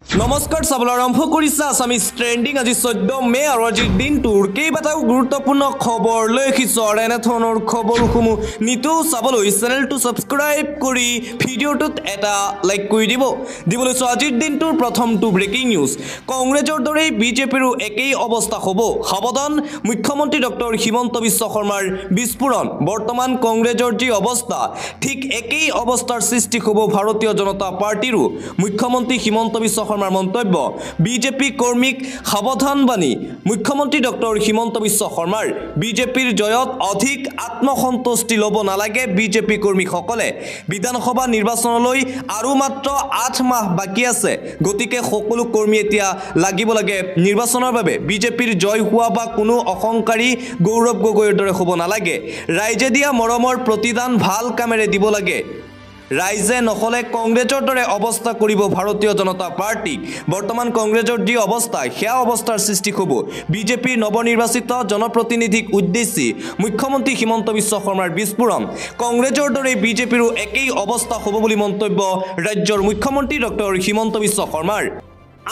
নমস্কাৰ চাবলৈ আৰম্ভ কৰিছে আছামিজ ট্ৰেন্ডিং আজি 14 মে আৰু আজিৰ দিনটোৰ কেইবাটাও গুৰুত্বপূৰ্ণ খবৰ লৈ আহিছো আৰু এনেধৰণৰ খবৰসমূহ নিতৌ চাবলৈ চেনেলটো ছাবস্ক্ৰাইব কৰি ভিডিঅ'টোত এটা লাইক কৰি দিবলৈ আজিৰ দিনটোৰ প্ৰথমটো ব্ৰেকিং নিউজ কংগ্ৰেছৰ দৰে বিজেপিৰো একেই অৱস্থা হ'ব সাৱধান মুখ্যমন্ত্ৰী ডক্টৰ হিমন্ত বিশ্ব শৰ্মাৰ বিস্ফোৰণ বৰ্তমান কংগ্ৰেছৰ যি অৱস্থা ঠিক একেই অৱস্থাৰ সৃষ্টি হ'ব ভাৰতীয় জনতা পাৰ্টিৰো মুখ্যমন্ত্ৰী হিমন্ত বিশ্ব শৰ্মাৰ মন্তব্য বিজেপি কৰ্মীক সাৱধানবাণী মুখ্যমন্ত্ৰী ডক্টৰ হিমন্ত বিশ্ব শৰ্মাৰ বিজেপিৰ জয়ত অধিক আত্মসন্তুষ্টি ল'ব নালাগে বিজেপি কৰ্মীসকলে বিধানসভা নিৰ্বাচনলৈ আৰু মাত্ৰ 8 মাহ বাকি আছে গতিকে সকলো কৰ্মী এতিয়া লাগিব লাগে নিৰ্বাচনৰ বাবে বিজেপিৰ জয় হোৱা বা কোনো অহংকাৰী গৌৰৱ গগৈৰ দৰে হ'ব নালাগে ৰাইজে দিয়া মৰমৰ প্ৰতিদান ভাল কামেৰে দিব লাগে ৰাইজে নহলে কংগ্ৰেছৰ দৰে অৱস্থা কৰিব ভাৰতীয় জনতা পাৰ্টি বৰ্তমান কংগ্ৰেছৰ যি অৱস্থা সেয়া অৱস্থাৰ সৃষ্টি হ'ব বিজেপিৰ নৱনিৰ্বাচিত জনপ্ৰতিনিধিক উদ্দেশ্যি মুখ্যমন্ত্ৰী হিমন্ত বিশ্ব শৰ্মাৰ বিস্ফোৰণ কংগ্ৰেছৰ দৰে বিজেপিৰো একেই অৱস্থা হ'ব বুলি মন্তব্য ৰাজ্যৰ মুখ্যমন্ত্ৰী ডক্টৰ হিমন্ত বিশ্ব শৰ্মাৰ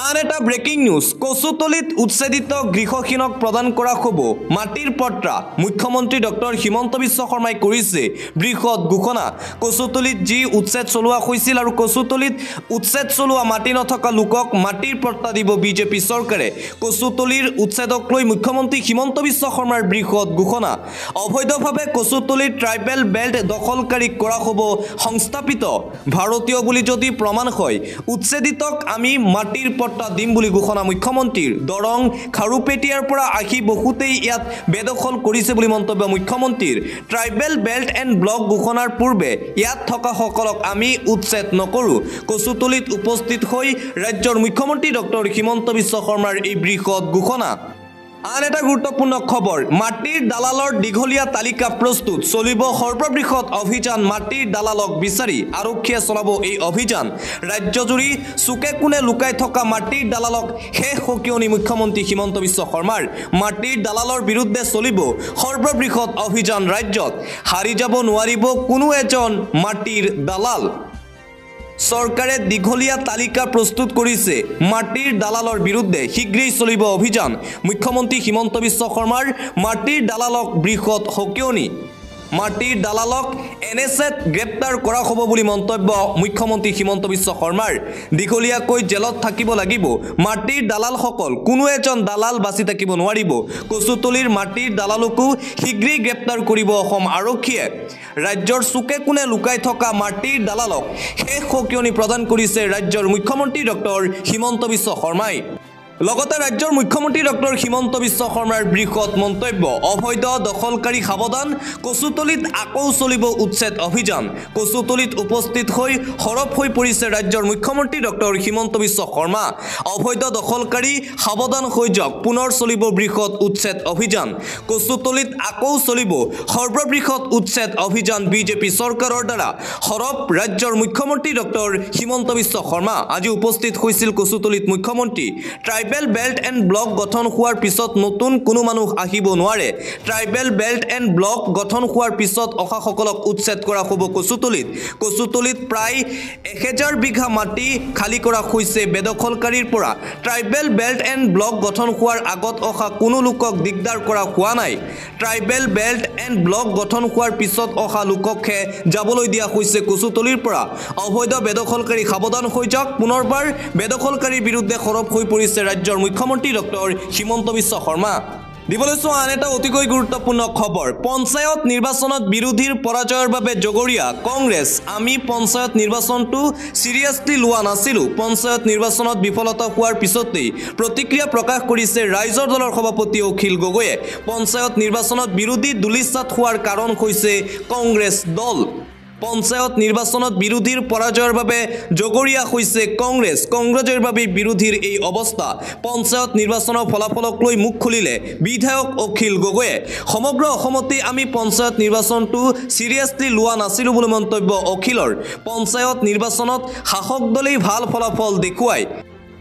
আন এটা ব্ৰেকিং নিউজ কচুতলিত উচ্ছেদিত গৃহহীনক প্ৰদান কৰা হ'ব মাটিৰ পট্টা মুখ্যমন্ত্ৰী ডক্টৰ হিমন্ত বিশ্ব শৰ্মাই কৰিছে বৃহৎ ঘোষণা কচুতলিত যি উচ্ছেদ চলোৱা হৈছিল আৰু কচুতলিত উচ্ছেদ চলোৱা মাটি নথকা লোকক মাটিৰ পট্টা দিব বিজেপি চৰকাৰে কচুতলিৰ উচ্ছেদক লৈ মুখ্যমন্ত্ৰী হিমন্ত বিশ্ব শৰ্মাৰ বৃহৎ ঘোষণা অবৈধভাৱে কচুতলিৰ ট্ৰাইবেল বেল্ট দখলকাৰীক কৰা হ'ব সংস্থাপিত ভাৰতীয় বুলি যদি প্ৰমাণ হয় উচ্ছেদিতক আমি মাটিৰ পট্টা দিম বুলি ঘোষণা মুখ্যমন্ত্ৰীৰ দৰং খাৰুপেটিয়াৰ পৰা আহি বহুতেই ইয়াত বেদখল কৰিছে বুলি মন্তব্য মুখ্যমন্ত্ৰীৰ ট্ৰাইবেল বেল্ট এণ্ড ব্লক ঘোষণাৰ পূৰ্বে ইয়াত থকা সকলক আমি উচ্ছেদ নকৰোঁ কচুতলিত উপস্থিত হৈ ৰাজ্যৰ মুখ্যমন্ত্ৰী ডক্টৰ হিমন্ত বিশ্ব শৰ্মাৰ এই বৃহৎ ঘোষণা আন এটা গুৰুত্বপূৰ্ণ খবৰ মাটিৰ দালালৰ দীঘলীয়া তালিকা প্ৰস্তুত চলিব সৰ্ববৃহৎ অভিযান মাটিৰ দালালক বিচাৰি আৰক্ষীয়ে চলাব এই অভিযান ৰাজ্যজুৰি চুকে কোণে লুকাই থকা মাটিৰ দালালক শেষ সকিয়নি মুখ্যমন্ত্ৰী হিমন্ত বিশ্ব শৰ্মাৰ মাটিৰ দালালৰ বিৰুদ্ধে চলিব সৰ্ববৃহৎ অভিযান ৰাজ্যত হাৰি যাব নোৱাৰিব কোনো এজন মাটিৰ দালাল চৰকাৰে দীঘলীয়া তালিকা প্ৰস্তুত কৰিছে মাটিৰ দালালৰ বিৰুদ্ধে শীঘ্ৰেই চলিব অভিযান মুখ্যমন্ত্ৰী হিমন্ত বিশ্ব শৰ্মাৰ মাটিৰ দালালক বৃহৎ সকিয়নি মাটিৰ দালালক এনএছএত গ্ৰেপ্তাৰ কৰা হ'ব বুলি মন্তব্য মুখ্যমন্ত্ৰী হিমন্ত বিশ্ব শৰ্মাৰ দীঘলীয়াকৈ জেলত থাকিব লাগিব মাটিৰ দালালসকল কোনো এজন দালাল বাচি থাকিব নোৱাৰিব কচুতলিৰ মাটিৰ দালালকো শীঘ্ৰেই গ্ৰেপ্তাৰ কৰিব অসম আৰক্ষীয়ে ৰাজ্যৰ চুকে কোণে লুকাই থকা মাটিৰ দালালক শেষ সকিয়নি প্ৰদান কৰিছে ৰাজ্যৰ মুখ্যমন্ত্ৰী ডক্টৰ হিমন্ত বিশ্ব শৰ্মাই লগতে ৰাজ্যৰ মুখ্যমন্ত্ৰী ডক্টৰ হিমন্ত বিশ্ব শৰ্মাৰ বৃহৎ মন্তব্য অবৈধ দখলকাৰী সাৱধান কচুতলিত আকৌ চলিব উচ্ছেদ অভিযান কচুতলিত উপস্থিত হৈ সৰব হৈ পৰিছে ৰাজ্যৰ মুখ্যমন্ত্ৰী ডক্টৰ হিমন্ত বিশ্ব শৰ্মা অবৈধ দখলকাৰী সাৱধান হৈ যাওক পুনৰ চলিব বৃহৎ উচ্ছেদ অভিযান কচুতলিত আকৌ চলিব সৰ্ববৃহৎ উচ্ছেদ অভিযান বিজেপি চৰকাৰৰ দ্বাৰা সৰব ৰাজ্যৰ মুখ্যমন্ত্ৰী ডক্টৰ হিমন্ত বিশ্ব শৰ্মা আজি উপস্থিত হৈছিল কচুতলিত মুখ্যমন্ত্ৰী ট্ৰাইবেল বেল্ট এণ্ড ব্লক গঠন হোৱাৰ পিছত নতুন কোনো মানুহ আহিব নোৱাৰে ট্ৰাইবেল বেল্ট এণ্ড ব্লক গঠন হোৱাৰ পিছত অহাসকলক উচ্ছেদ কৰা হ'ব কচুতলিত প্ৰায় 1000 বিঘা মাটি খালী কৰা হৈছে বেদখলকাৰীৰ পৰা ট্ৰাইবেল বেল্ট এণ্ড ব্লক গঠন হোৱাৰ আগত অহা কোনো লোকক দিগদাৰ কৰা হোৱা নাই ট্ৰাইবেল বেল্ট এণ্ড ব্লক গঠন হোৱাৰ পিছত অহা লোককহে যাবলৈ দিয়া হৈছে কচুতলিৰ পৰা অবৈধ বেদখলকাৰী সাৱধান হৈ যাওক পুনৰবাৰ বেদখলকাৰীৰ বিৰুদ্ধে সৰব হৈ পৰিছে ৰাজ্যৰ মুখ্যমন্ত্ৰী ডক্টৰ হিমন্ত বিশ্ব শৰ্মা দিবলৈ চোৱা আন এটা অতিকৈ গুৰুত্বপূৰ্ণ খবৰ পঞ্চায়ত নিৰ্বাচনত বিৰোধীৰ পৰাজয়ৰ বাবে জগৰীয়া কংগ্ৰেছ আমি পঞ্চায়ত নিৰ্বাচনটো সিৰিয়াছলি লোৱা নাছিলোঁ পঞ্চায়ত নিৰ্বাচনত বিফলতা হোৱাৰ পিছতেই প্ৰতিক্ৰিয়া প্ৰকাশ কৰিছে ৰাইজৰ দলৰ সভাপতি অখিল গগৈয়ে পঞ্চায়ত নিৰ্বাচনত বিৰোধী দুলিচাত হোৱাৰ কাৰণ হৈছে কংগ্ৰেছ দল পঞ্চায়ত নিৰ্বাচনত বিৰোধীৰ পৰাজয়ৰ বাবে জগৰীয়া হৈছে কংগ্ৰেছৰ বাবে বিৰোধীৰ এই অৱস্থা পঞ্চায়ত নিৰ্বাচনৰ ফলাফলক লৈ মুখ খুলিলে বিধায়ক অখিল গগৈয়ে সমগ্ৰ অসমতে আমি পঞ্চায়ত নিৰ্বাচনটো সিৰিয়াছলি লোৱা নাছিলোঁ বুলি মন্তব্য অখিলৰ পঞ্চায়ত নিৰ্বাচনত শাসক দলেই ভাল ফলাফল দেখুৱায়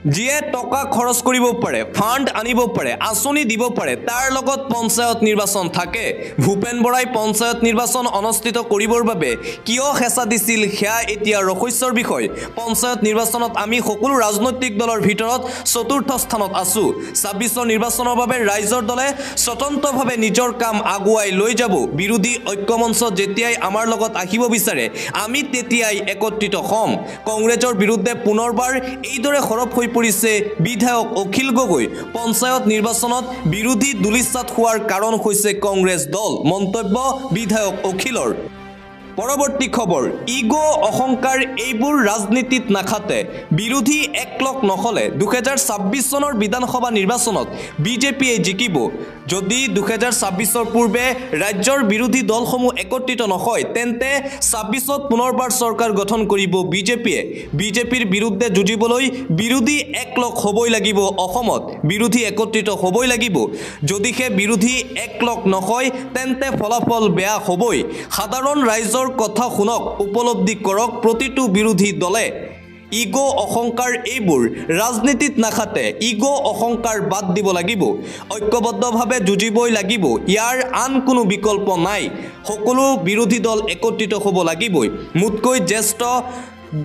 যিয়ে টকা খৰচ কৰিব পাৰে, ফাণ্ড আনিব পাৰে, আঁচনি দিব পাৰে, তাৰ লগত পঞ্চায়ত নিৰ্বাচন থাকে। ভূপেন বৰাই পঞ্চায়ত নিৰ্বাচন অনুষ্ঠিত কৰিবৰ বাবে কিয় হেঁচা দিছিল সেয়া এতিয়া ৰহস্যৰ বিষয়। পঞ্চায়ত নিৰ্বাচনত আমি সকলো ৰাজনৈতিক দলৰ ভিতৰত চতুৰ্থ স্থানত আছোঁ। ২৬ৰ নিৰ্বাচনৰ বাবে ৰাইজৰ দলে স্বতন্ত্ৰভাৱে নিজৰ কাম আগুৱাই লৈ যাব। বিৰোধী ঐক্যমঞ্চ যেতিয়াই আমাৰ লগত আহিব বিচাৰে আমি তেতিয়াই একত্ৰিত হ'ম। কংগ্ৰেছৰ বিৰুদ্ধে পুনৰবাৰ এইদৰে সৰব হৈ পৰিছে বিধায়ক অখিল গগৈ। পঞ্চায়ত নিৰ্বাচনত বিৰোধী দুলিচাত হোৱাৰ কাৰণ হৈছে কংগ্ৰেছ দল, মন্তব্য বিধায়ক অখিলৰ। পৰৱৰ্তী খবৰ, ইগ' অহংকাৰ এইবোৰ ৰাজনীতিত নাখাতে। বিৰোধী একলগ নহ'লে ২০২৬ চনৰ বিধানসভা নিৰ্বাচনত বিজেপিয়ে জিকিব। যদি ২০২৬ৰ পূৰ্বে ৰাজ্যৰ বিৰোধী দলসমূহ একত্ৰিত নহয় তেন্তে ২৬ত পুনৰবাৰ চৰকাৰ গঠন কৰিব বিজেপিয়ে। বিজেপিৰ বিৰুদ্ধে যুঁজিবলৈ বিৰোধী একলগ হ'বই লাগিব। অসমত বিৰোধী একত্ৰিত হ'বই লাগিব। যদিহে বিৰোধী একলগ নহয় তেন্তে ফলাফল বেয়া হ'বই। সাধাৰণ ৰাইজৰ কথা শুনক, উপলব্ধি কৰক প্ৰতিটো বিৰোধী দলে। ইগ' অহংকাৰ এইবোৰ ৰাজনীতিত নাখাতে। ইগ' অহংকাৰ বাদ দিব লাগিব। ঐক্যবদ্ধভাৱে যুঁজিবই লাগিব। ইয়াৰ আন কোনো বিকল্প নাই। সকলো বিৰোধী দল একত্ৰিত হ'ব লাগিবই। মোতকৈ জ্যেষ্ঠ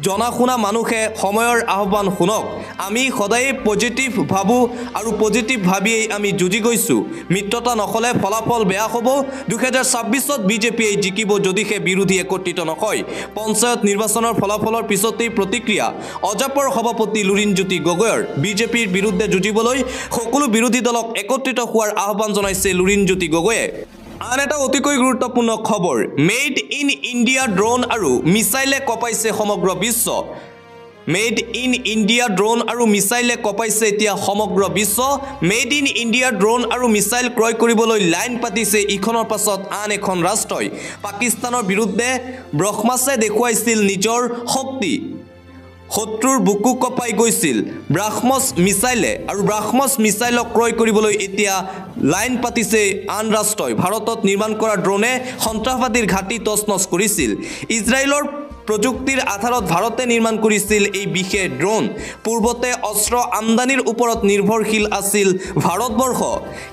জনাশুনা মানুহে সময়ৰ আহ্বান শুনক। আমি সদায় পজিটিভ ভাবোঁ আৰু পজিটিভ ভাবিয়েই আমি যুঁজি গৈছোঁ। মিত্ৰতা নহ'লে ফলাফল বেয়া হ'ব। ২০২৬ত বিজেপিয়ে জিকিব যদিহে বিৰোধী একত্ৰিত নহয়। পঞ্চায়ত নিৰ্বাচনৰ ফলাফলৰ পিছতেই প্ৰতিক্ৰিয়া অজাপৰ সভাপতি লুৰিণজ্যোতি গগৈৰ। বিজেপিৰ বিৰুদ্ধে যুঁজিবলৈ সকলো বিৰোধী দলক একত্ৰিত হোৱাৰ আহ্বান জনাইছে লুৰিণজ্যোতি গগৈয়ে। আন এটা অতিকৈ গুৰুত্বপূৰ্ণ খবৰ, মেড ইন ইণ্ডিয়া ড্ৰোন আৰু মিছাইলে কঁপাইছে সমগ্ৰ বিশ্ব। মেড ইন ইণ্ডিয়া ড্ৰোন আৰু মিছাইলে কঁপাইছে এতিয়া সমগ্ৰ বিশ্ব। মেড ইন ইণ্ডিয়া ড্ৰোন আৰু মিছাইল ক্ৰয় কৰিবলৈ লাইন পাতিছে ইখনৰ পাছত আন এখন ৰাষ্ট্ৰই। পাকিস্তানৰ বিৰুদ্ধে ব্ৰহ্মাছে দেখুৱাইছিল নিজৰ শক্তি। শত্ৰুৰ বুকু কঁপাই গৈছিল ব্ৰাহ্মছ মিছাইলে, আৰু ব্ৰাহ্মছ মিছাইলক ক্ৰয় কৰিবলৈ এতিয়া লাইন পাতিছে আন ৰাষ্ট্ৰই। ভাৰতত নিৰ্মাণ কৰা ড্ৰোনে সন্ত্ৰাসবাদীৰ ঘাটি তছনছ কৰিছিল। ইজৰাইলৰ প্ৰযুক্তিৰ আধাৰত ভাৰতে নিৰ্মাণ কৰিছিল এই বিশেষ ড্ৰোন। পূৰ্বতে অস্ত্ৰ আমদানিৰ ওপৰত নিৰ্ভৰশীল আছিল ভাৰতবৰ্ষ,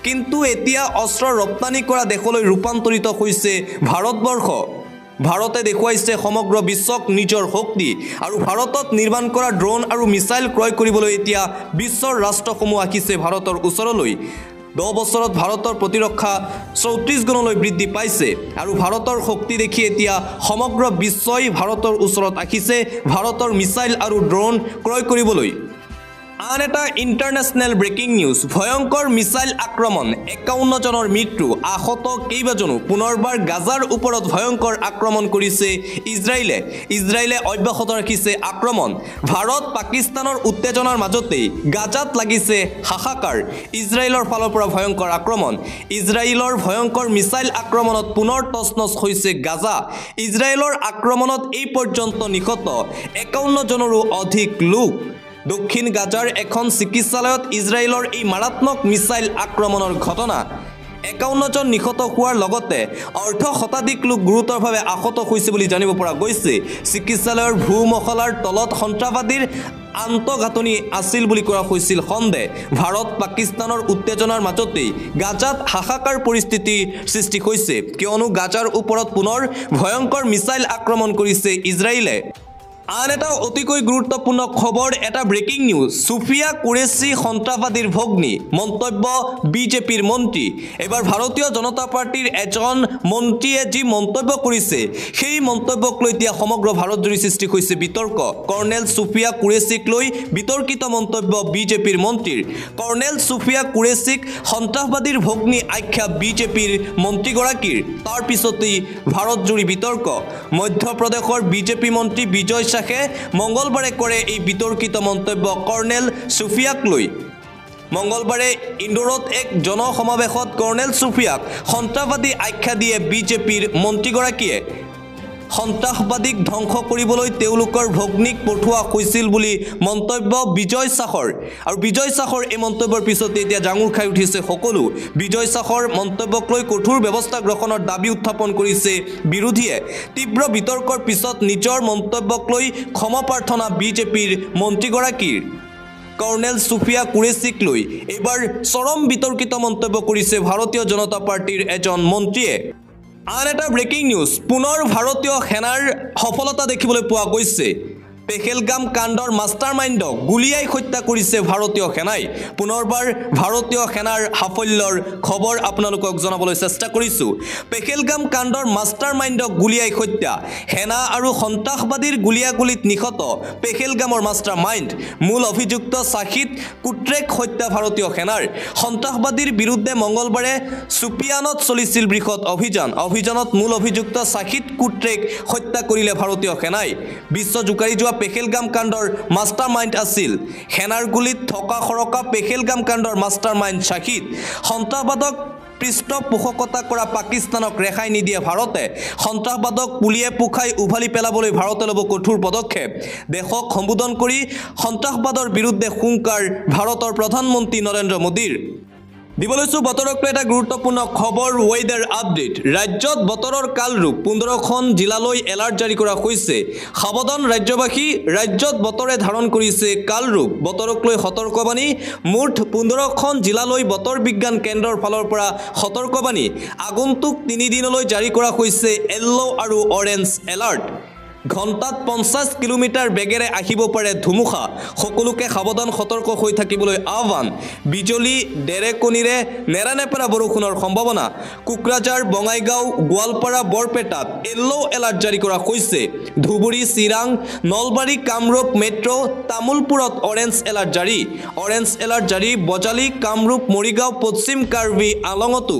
কিন্তু এতিয়া অস্ত্ৰ ৰপ্তানি কৰা দেশলৈ ৰূপান্তৰিত হৈছে ভাৰতবৰ্ষ। ভাৰতে দেখুৱাইছে সমগ্ৰ বিশ্বক নিজৰ শক্তি, আৰু ভাৰতত নিৰ্মাণ কৰা ড্ৰোন আৰু মিছাইল ক্ৰয় কৰিবলৈ এতিয়া বিশ্বৰ ৰাষ্ট্ৰসমূহ আহিছে ভাৰতৰ ওচৰলৈ। 10 বছৰত ভাৰতৰ প্ৰতিৰক্ষা 34 গুণলৈ বৃদ্ধি পাইছে, আৰু ভাৰতৰ শক্তি দেখি এতিয়া সমগ্ৰ বিশ্বই ভাৰতৰ ওচৰত আহিছে ভাৰতৰ মিছাইল আৰু ড্ৰোন ক্ৰয় কৰিবলৈ। আন এটা ইণ্টাৰনেশ্যনেল ব্ৰেকিং নিউজ, ভয়ংকৰ মিছাইল আক্ৰমণ, 51 জনৰ মৃত্যু, আহত কেইবাজনো। পুনৰবাৰ গাজাৰ ওপৰত ভয়ংকৰ আক্ৰমণ কৰিছে ইজৰাইলে। ইজৰাইলে অব্যাহত ৰাখিছে আক্ৰমণ। ভাৰত পাকিস্তানৰ উত্তেজনাৰ মাজতেই গাজাত লাগিছে হাহাকাৰ। ইজৰাইলৰ ফালৰ পৰা ভয়ংকৰ আক্ৰমণ। ইজৰাইলৰ ভয়ংকৰ মিছাইল আক্ৰমণত পুনৰ তছনছ হৈছে গাজা। ইজৰাইলৰ আক্ৰমণত এই পৰ্যন্ত নিহত 51 জনৰো অধিক লোক। দক্ষিণ গাজাৰ এখন চিকিৎসালয়ত ইজৰাইলৰ এই মাৰাত্মক মিছাইল আক্ৰমণৰ ঘটনা। 51 জন নিহত হোৱাৰ লগতে অৰ্ধশতাধিক লোক গুৰুতৰভাৱে আহত হৈছে বুলি জানিব পৰা গৈছে। চিকিৎসালয়ৰ ভূমহলাৰ তলত সন্ত্ৰাসবাদীৰ আন্তঃগাঁথনি আছিল বুলি কৰা হৈছিল সন্দেহ। ভাৰত পাকিস্তানৰ উত্তেজনাৰ মাজতেই গাজাত হাহাকাৰ পৰিস্থিতিৰ সৃষ্টি হৈছে, কিয়নো গাজাৰ ওপৰত পুনৰ ভয়ংকৰ মিছাইল আক্ৰমণ কৰিছে ইজৰাইলে। আন এটা অতিকৈ গুৰুত্বপূৰ্ণ খবৰ, এটা ব্ৰেকিং নিউজ, সুফিয়া কুৰেশ্বি সন্ত্ৰাসবাদীৰ ভগ্নী, মন্তব্য বিজেপিৰ মন্ত্ৰী। এবাৰ ভাৰতীয় জনতা পাৰ্টিৰ এজন মন্ত্ৰীয়ে যি মন্তব্য কৰিছে সেই মন্তব্যক লৈ এতিয়া সমগ্ৰ ভাৰতজুৰি সৃষ্টি হৈছে বিতৰ্ক। কৰ্ণেল সুফিয়া কুৰেশ্বীক লৈ বিতৰ্কিত মন্তব্য বিজেপিৰ মন্ত্ৰীৰ। কৰ্ণেল সুফিয়া কুৰেশ্বীক সন্ত্ৰাসবাদীৰ ভগ্নী আখ্যা বিজেপিৰ মন্ত্ৰীগৰাকীৰ। তাৰ পিছতেই ভাৰতজুৰি বিতৰ্ক। মধ্যপ্ৰদেশৰ বিজেপি মন্ত্ৰী বিজয় শাহে মঙ্গলবাৰে কৰে এই বিতৰ্কিত মন্তব্য কৰ্ণেল সুফিয়াক লৈ। মঙ্গলবাৰে ইন্দোৰত এক জনসমাৱেশত কৰ্ণেল সুফিয়াক সন্ত্ৰাসবাদী আখ্যা দিয়ে বিজেপিৰ মন্ত্ৰীগৰাকীয়ে। সন্ত্ৰাসবাদীক ধ্বংস কৰিবলৈ তেওঁলোকৰ ভগ্নীক পঠোৱা হৈছিল বুলি মন্তব্য বিজয় শাহৰ। আৰু বিজয় শাহৰ এই মন্তব্যৰ পিছতে এতিয়া জাঙুৰ খাই উঠিছে সকলো। বিজয় শাহৰ মন্তব্যক লৈ কঠোৰ ব্যৱস্থা গ্ৰহণৰ দাবী উত্থাপন কৰিছে বিৰোধীয়ে। তীব্ৰ বিতৰ্কৰ পিছত নিজৰ মন্তব্যক লৈ ক্ষমা প্ৰাৰ্থনা বিজেপিৰ মন্ত্ৰীগৰাকীৰ। কৰ্ণেল সুফিয়া কুৰেশিক লৈ এবাৰ চৰম বিতৰ্কিত মন্তব্য কৰিছে ভাৰতীয় জনতা পাৰ্টিৰ এজন মন্ত্ৰীয়ে। আন এটা ব্ৰেকিং নিউজ, পুনৰ ভাৰতীয় সেনাৰ সফলতা দেখিবলৈ পোৱা গৈছে। পেহেলগাম কাণ্ডৰ মাষ্টাৰ মাইণ্ডক গুলিয়াই হত্যা কৰিছে ভাৰতীয় সেনাই। পুনৰবাৰ ভাৰতীয় সেনাৰ সাফল্যৰ খবৰ আপোনালোকক জনাবলৈ চেষ্টা কৰিছোঁ। পেহেলগাম কাণ্ডৰ মাষ্টাৰ মাইণ্ডক গুলিয়াই হত্যা, সেনা আৰু সন্ত্ৰাসবাদীৰ গুলিয়াগুলিত নিহত পেহেলগামৰ মাষ্টাৰ মাইণ্ড। মূল অভিযুক্ত শাহিদ কুট্ৰেক হত্যা ভাৰতীয় সেনাৰ। সন্ত্ৰাসবাদীৰ বিৰুদ্ধে মঙলবাৰে চুপিয়ানত চলিছিল বৃহৎ অভিযানত মূল অভিযুক্ত শাহিদ কুট্ৰেক হত্যা কৰিলে ভাৰতীয় সেনাই। বিশ্ব জোকাৰি যোৱা পেহেলগাম কাণ্ডৰ মাষ্টাৰ মাইণ্ড আছিল। সেনাৰ গুলিত থকা সৰকা পেহেলগাম কাণ্ডৰ মাষ্টাৰ মাইণ্ড শাহিদ। সন্ত্ৰাসবাদক পৃষ্ঠপোষকতা কৰা পাকিস্তানক ৰেহাই নিদিয়ে ভাৰতে। সন্ত্ৰাসবাদক পুলিয়ে পোখাই উভালি পেলাবলৈ ভাৰতে ল'ব কঠোৰ পদক্ষেপ। দেশক সম্বোধন কৰি সন্ত্ৰাসবাদৰ বিৰুদ্ধে হুংকাৰ ভাৰতৰ প্ৰধানমন্ত্ৰী নৰেন্দ্ৰ মোদীৰ। দিবলৈছো বতৰক লৈ এটা গুৰুত্বপূৰ্ণ খবৰ, ৱেডাৰ আপডেট। ৰাজ্যত বতৰৰ কালৰূপ, 15খন জিলালৈ এলাৰ্ট জাৰি কৰা হৈছে। সাৱধান ৰাজ্যবাসী, ৰাজ্যত বতৰে ধাৰণ কৰিছে কালৰূপ। বতৰক লৈ সতৰ্কবাণী, মুঠ 15খন জিলালৈ বতৰ বিজ্ঞান কেন্দ্ৰৰ ফালৰ পৰা সতৰ্কবাণী। আগন্তুক 3 দিনলৈ জাৰি কৰা হৈছে য়েল্লো আৰু অৰেঞ্জ এলাৰ্ট। ঘণ্টাত 50 কিলোমিটাৰ বেগেৰে আহিব পাৰে ধুমুহা। সকলোকে সাৱধান সতৰ্ক হৈ থাকিবলৈ আহ্বান। বিজুলী ডেৰেকনিৰে নেৰানেপেৰা বৰষুণৰ সম্ভাৱনা। কোকৰাঝাৰ, বঙাইগাঁও, গোৱালপাৰা, বৰপেটাত য়েল্লো এলাৰ্ট জাৰি কৰা হৈছে। ধুবুৰী, চিৰাং, নলবাৰী, কামৰূপ মেট্ৰ', তামুলপুৰত অৰেঞ্জ এলাৰ্ট জাৰি। অৰেঞ্জ এলাৰ্ট জাৰি বজালী, কামৰূপ, মৰিগাঁও, পশ্চিম কাৰ্বি আংলঙতো।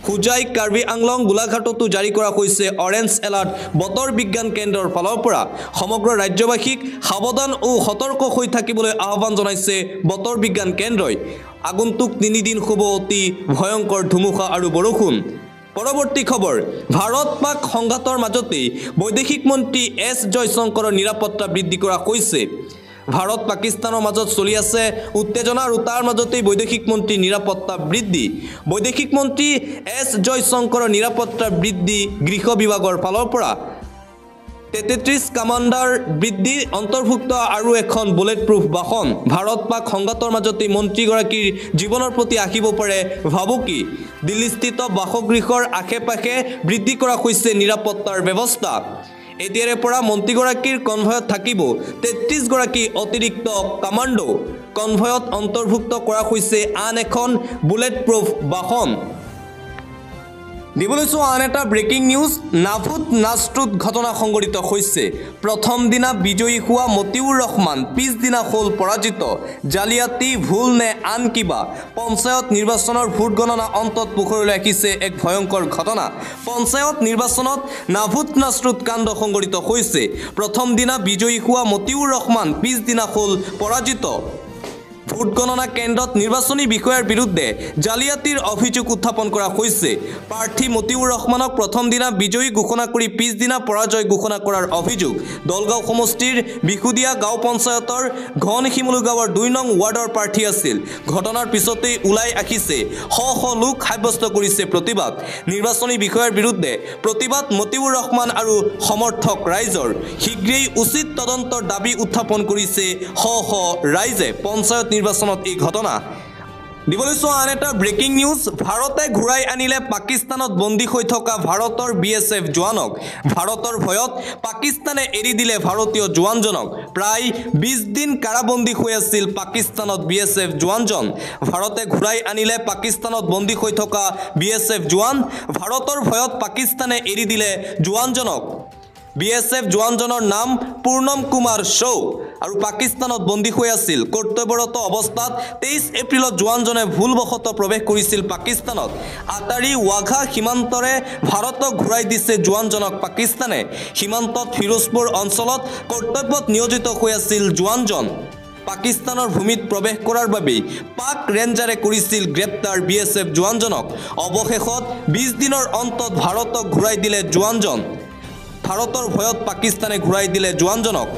হোজাই, কাৰ্বি আংলং, গোলাঘাটতো জাৰি কৰা হৈছে অৰেঞ্জ এলাৰ্ট বতৰ বিজ্ঞান কেন্দ্ৰৰ ফালৰ পৰা। সমগ্ৰ ৰাজ্যবাসীক সাৱধান ও সতৰ্ক হৈ থাকিবলৈ আহ্বান জনাইছে বতৰ বিজ্ঞান কেন্দ্ৰই। আগন্তুক 3 দিন হ'ব অতি ভয়ংকৰ ধুমুহা আৰু বৰষুণ। পৰৱৰ্তী খবৰ, ভাৰত পাক সংঘাতৰ মাজতেই বৈদেশিক মন্ত্ৰী এছ জয়শংকৰৰ নিৰাপত্তা বৃদ্ধি কৰা হৈছে। ভাৰত পাকিস্তানৰ মাজত চলি আছে উত্তেজনা আৰু তাৰ মাজতেই বৈদেশিক মন্ত্ৰীৰ নিৰাপত্তা বৃদ্ধি। বৈদেশিক মন্ত্ৰী এছ জয়শংকৰৰ নিৰাপত্তা বৃদ্ধি গৃহ বিভাগৰ ফালৰ পৰা। 33 কামাণ্ডাৰ বৃদ্ধি, অন্তৰ্ভুক্ত আৰু এখন বুলেট প্ৰুফ বাহন। ভাৰত পাক সংঘাতৰ মাজতে মন্ত্ৰীগৰাকীৰ জীৱনৰ প্ৰতি আহিব পাৰে ভাবুকি। দিল্লীস্থিত বাসগৃহৰ আশে পাশে বৃদ্ধি কৰা হৈছে নিৰাপত্তাৰ ব্যৱস্থা। এতিয়াৰে পৰা মন্ত্ৰীগৰাকীৰ কনভয়ত থাকিব 33 গৰাকী অতিৰিক্ত কামাণ্ডো। কনভয়ত অন্তৰ্ভুক্ত কৰা হৈছে আন এখন বুলেট প্ৰুফ বাহন। দিবলৈছো আন এটা ব্ৰেকিং নিউজ, নাভুত নাছৰুত ঘটনা সংঘটিত হৈছে। প্ৰথম দিনা বিজয়ী হোৱা মতিউৰ ৰহমান পিছদিনা হ'ল পৰাজিত। জালিয়াতি, ভুল নে আন কিবা? পঞ্চায়ত নিৰ্বাচনৰ ভোট গণনা অন্তত পোহৰলৈ আহিছে এক ভয়ংকৰ ঘটনা। পঞ্চায়ত নিৰ্বাচনত নাভুত নাছৰুত কাণ্ড সংঘটিত হৈছে। প্ৰথম দিনা বিজয়ী হোৱা মতিউৰ ৰহমান পিছদিনা হ'ল পৰাজিত। ভোট গণনা কেন্দ্ৰত নিৰ্বাচনী বিষয়াৰ বিৰুদ্ধে জালিয়াতিৰ অভিযোগ উত্থাপন কৰা হৈছে। প্ৰাৰ্থী মতিউৰ ৰহমানক প্ৰথম দিনা বিজয়ী ঘোষণা কৰি পিছদিনা পৰাজয় ঘোষণা কৰাৰ অভিযোগ। দলগাঁও সমষ্টিৰ বিশুদিয়া গাঁও পঞ্চায়তৰ ঘন শিমলু গাঁৱৰ 2 নং ৱাৰ্ডৰ প্ৰাৰ্থী আছিল। ঘটনাৰ পিছতেই ওলাই আহিছে শ লোক সাব্যস্ত কৰিছে প্ৰতিবাদ। নিৰ্বাচনী বিষয়াৰ বিৰুদ্ধে প্ৰতিবাদ মতিউৰ ৰহমান আৰু সমৰ্থক ৰাইজৰ। শীঘ্ৰেই উচিত তদন্তৰ দাবী উত্থাপন কৰিছে শ ৰাইজে। পঞ্চায়ত নিৰ্বাচনত এই ঘটনা। দিবলৈছো আন এটা ব্ৰেকিং নিউজ, ভাৰতে ঘূৰাই আনিলে পাকিস্তানত বন্দী হৈ থকা ভাৰতৰ BSF জোৱানক। ভাৰতৰ ভয়ত পাকিস্তানে এৰি দিলে ভাৰতীয় জোৱানজনক। প্ৰায় 20 দিন কাৰাবন্দী হৈ আছিল পাকিস্তানত BSF জোৱানজন। ভাৰতে ঘূৰাই আনিলে পাকিস্তানত বন্দী হৈ থকা BSF জোৱান। ভাৰতৰ ভয়ত পাকিস্তানে এৰি দিলে জোৱানজনক। BSF জোৱানজনৰ নাম পূৰ্ণম কুমাৰ শ্ব আৰু পাকিস্তানত বন্দী হৈ আছিল। কৰ্তব্যৰত অৱস্থাত 23 এপ্ৰিলত জোৱানজনে ভুলবশতঃ প্ৰৱেশ কৰিছিল পাকিস্তানত। আটাৰী ৱাঘা সীমান্তৰে ভাৰতক ঘূৰাই দিছে জোৱানজনক পাকিস্তানে। সীমান্তত ফিৰোজপুৰ অঞ্চলত কৰ্তব্যত নিয়োজিত হৈ আছিল জোৱানজন। পাকিস্তানৰ ভূমিত প্ৰৱেশ কৰাৰ বাবে পাক ৰেঞ্জাৰে কৰিছিল গ্ৰেপ্তাৰ BSF জোৱানজনক। অৱশেষত 20 দিনৰ অন্তত ভাৰতক ঘূৰাই দিলে জোৱানজন। ভাৰতৰ ভয়ত পাকিস্তানে ঘূৰাই দিলে জোৱানজনক।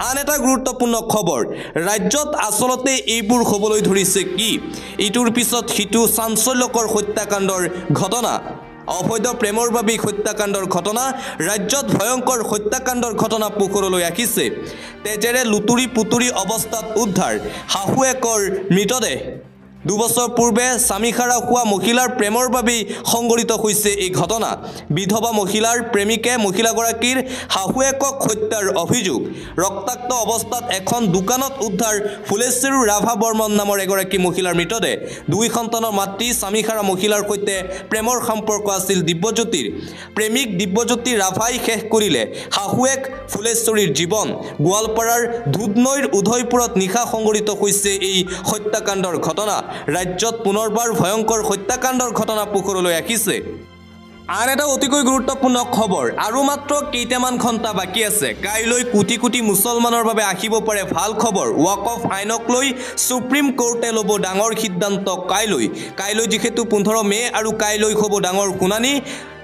আন এটা গুৰুত্বপূৰ্ণ খবৰ, ৰাজ্যত আচলতে এইবোৰ হ'বলৈ ধৰিছে কি? ইটোৰ পিছত সিটো চাঞ্চল্যকৰ হত্যাকাণ্ডৰ ঘটনা। অবৈধ প্ৰেমৰ বাবে হত্যাকাণ্ডৰ ঘটনা ৰাজ্যত ভয়ংকৰ হত্যাকাণ্ডৰ ঘটনা পোহৰলৈ আহিছে তেজেৰে লুতুৰি পুতুৰি অৱস্থাত উদ্ধাৰ শাহুৱেকৰ মৃতদেহ 2 বছৰ পূৰ্বে স্বামীখাৰা হোৱা মহিলাৰ প্ৰেমৰ বাবে সংঘটিত হৈছে এই ঘটনা বিধৱা মহিলাৰ প্ৰেমিকে মহিলাগৰাকীৰ শাহুৱেকক হত্যাৰ অভিযোগ ৰক্তাক্ত অৱস্থাত এখন দোকানত উদ্ধাৰ ফুলেশ্বৰী ৰাভা বৰ্মন নামৰ এগৰাকী মহিলাৰ মৃতদেহ 2 সন্তানৰ মাতৃ স্বামীখাৰা মহিলাৰ সৈতে প্ৰেমৰ সম্পৰ্ক আছিল দিব্যজ্যোতিৰ প্ৰেমিক দিব্যজ্যোতি ৰাভাই শেষ কৰিলে শাহুৱেক ফুলেশ্বৰীৰ জীৱন গোৱালপাৰাৰ দুধনৈৰ উদয়পুৰত নিশা সংঘটিত হৈছে এই হত্যাকাণ্ডৰ ঘটনা ৰাজ্যত পুনৰবাৰ ভয়ংকৰ হত্যাকাণ্ডৰ ঘটনা পোহৰলৈ আহিছে আন এটা অতিকৈ গুৰুত্বপূৰ্ণ খবৰ আৰু মাত্ৰ কেইটামান ঘণ্টা বাকি আছে কাইলৈ কোটি কোটি মুছলমানৰ বাবে আহিব পাৰে ভাল খবৰ ওয়াকফ আইনক লৈ সুপ্ৰিম কোৰ্টে ল'ব ডাঙৰ সিদ্ধান্ত কাইলৈ যেহেতু 15 মে আৰু কাইলৈ হ'ব ডাঙৰ শুনানি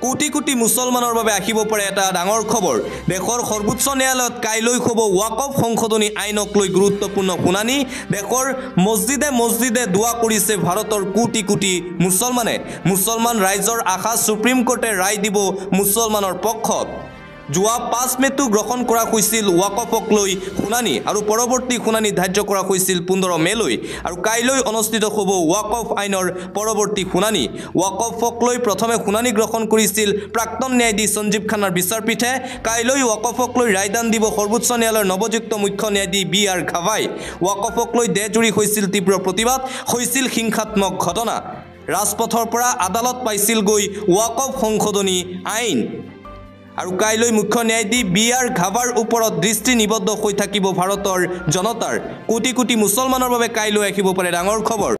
কোটি কোটি মুছলমানৰ বাবে আহিব পাৰে এটা ডাঙৰ খবৰ দেশৰ সৰ্বোচ্চ ন্যায়ালয়ত কাইলৈ হ'ব ওয়াকফ সংশোধনী আইনক লৈ গুৰুত্বপূৰ্ণ শুনানি দেশৰ মছজিদে দোৱা কৰিছে ভাৰতৰ কোটি কোটি মুছলমান ৰাইজৰ আশা সুপ্ৰিম কোৰ্টে ৰায় দিব মুছলমানৰ পক্ষত যোৱা 5 মেটো গ্ৰহণ কৰা হৈছিল ওয়াকফক লৈ শুনানি আৰু পৰৱৰ্তী শুনানি ধাৰ্য কৰা হৈছিল 15 মেলৈ আৰু কাইলৈ অনুষ্ঠিত হ'ব ওয়াকফ আইনৰ পৰৱৰ্তী শুনানি ওয়াকফক লৈ প্ৰথমে শুনানি গ্ৰহণ কৰিছিল প্ৰাক্তন ন্যায়াধীশ সঞ্জীৱ খান্নাৰ বিচাৰপীঠে কাইলৈ ওয়াকফক লৈ ৰায়দান দিব সৰ্বোচ্চ ন্যায়ালয়ৰ নৱযুক্ত মুখ্য ন্যায়াধীশ বি.আৰ. ঘাভাই ওয়াকফক লৈ দেশজুৰি হৈছিল তীব্ৰ প্ৰতিবাদ হৈছিল হিংসাত্মক ঘটনা ৰাজপথৰ পৰা আদালত পাইছিল গৈ ওয়াকফ সংশোধনী আইন আৰু কাইলৈ মুখ্য ন্যায়াধীশ বি.আৰ. ঘাভাৰ ওপৰত দৃষ্টি নিবদ্ধ হৈ থাকিব ভাৰতৰ জনতাৰ কোটি কোটি মুছলমানৰ বাবে কাইলৈ আহিব পাৰে ডাঙৰ খবৰ